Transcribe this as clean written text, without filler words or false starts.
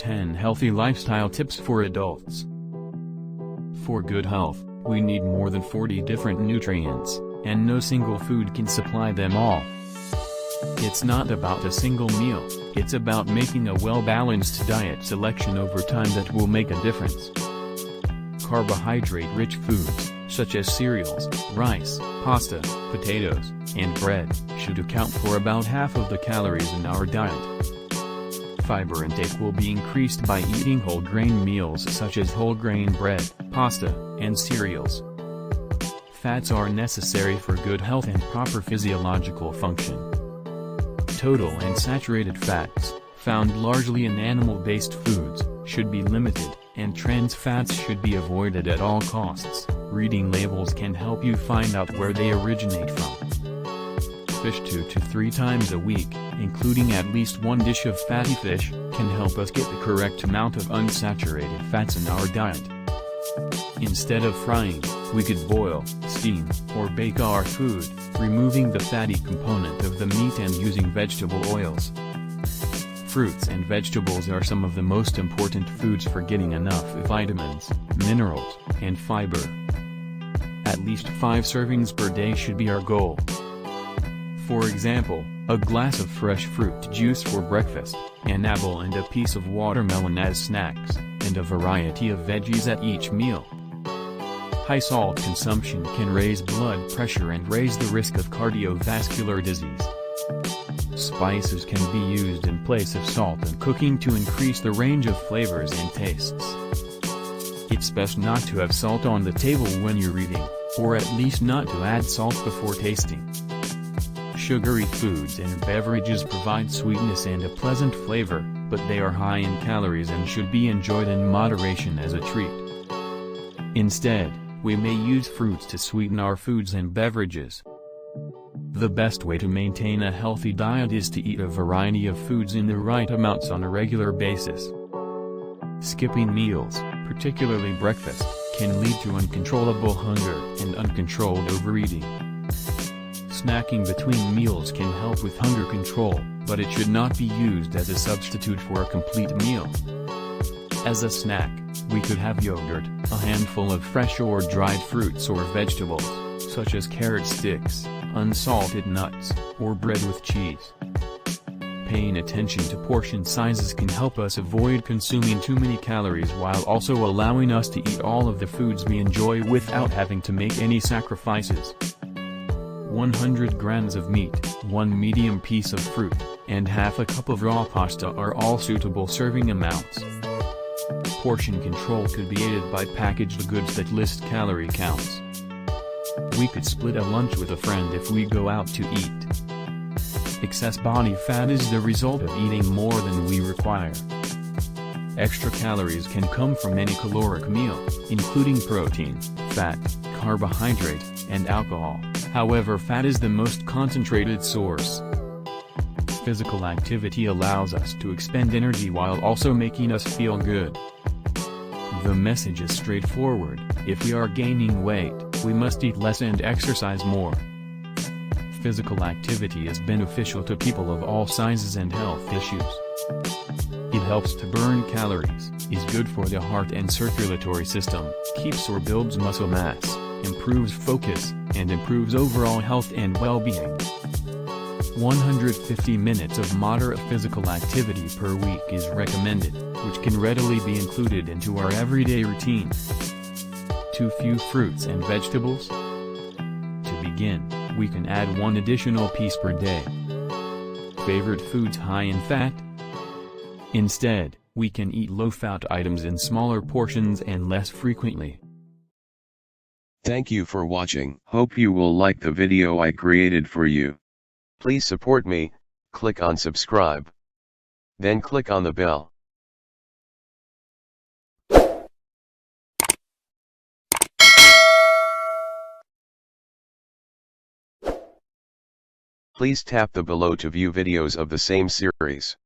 10 Healthy Lifestyle Tips for Adults. For good health, we need more than 40 different nutrients, and no single food can supply them all. It's not about a single meal, it's about making a well-balanced diet selection over time that will make a difference. Carbohydrate-rich foods, such as cereals, rice, pasta, potatoes, and bread, should account for about half of the calories in our diet. Fiber intake will be increased by eating whole grain meals such as whole grain bread, pasta, and cereals. Fats are necessary for good health and proper physiological function. Total and saturated fats, found largely in animal-based foods, should be limited, and trans fats should be avoided at all costs. Reading labels can help you find out where they originate from. Fish 2 to 3 times a week, including at least one dish of fatty fish, can help us get the correct amount of unsaturated fats in our diet. Instead of frying, we could boil, steam, or bake our food, removing the fatty component of the meat and using vegetable oils. Fruits and vegetables are some of the most important foods for getting enough vitamins, minerals, and fiber. At least 5 servings per day should be our goal. For example, a glass of fresh fruit juice for breakfast, an apple and a piece of watermelon as snacks, and a variety of veggies at each meal. High salt consumption can raise blood pressure and raise the risk of cardiovascular disease. Spices can be used in place of salt in cooking to increase the range of flavors and tastes. It's best not to have salt on the table when you're eating, or at least not to add salt before tasting. Sugary foods and beverages provide sweetness and a pleasant flavor, but they are high in calories and should be enjoyed in moderation as a treat. Instead, we may use fruits to sweeten our foods and beverages. The best way to maintain a healthy diet is to eat a variety of foods in the right amounts on a regular basis. Skipping meals, particularly breakfast, can lead to uncontrollable hunger and uncontrolled overeating. Snacking between meals can help with hunger control, but it should not be used as a substitute for a complete meal. As a snack, we could have yogurt, a handful of fresh or dried fruits or vegetables, such as carrot sticks, unsalted nuts, or bread with cheese. Paying attention to portion sizes can help us avoid consuming too many calories while also allowing us to eat all of the foods we enjoy without having to make any sacrifices. 100 grams of meat, 1 medium piece of fruit, and half a cup of raw pasta are all suitable serving amounts. Portion control could be aided by packaged goods that list calorie counts. We could split a lunch with a friend if we go out to eat. Excess body fat is the result of eating more than we require. Extra calories can come from any caloric meal, including protein, fat, carbohydrate, and alcohol. However, fat is the most concentrated source. Physical activity allows us to expend energy while also making us feel good. The message is straightforward: if we are gaining weight, we must eat less and exercise more. Physical activity is beneficial to people of all sizes and health issues. It helps to burn calories, is good for the heart and circulatory system, keeps or builds muscle mass, improves focus, and improves overall health and well-being. 150 minutes of moderate physical activity per week is recommended, which can readily be included into our everyday routine. Too few fruits and vegetables? To begin, we can add 1 additional piece per day. Favorite foods high in fat? Instead, we can eat low-fat items in smaller portions and less frequently. Thank you for watching. Hope you will like the video I created for you. Please support me, click on subscribe. Then click on the bell. Please tap the below to view videos of the same series.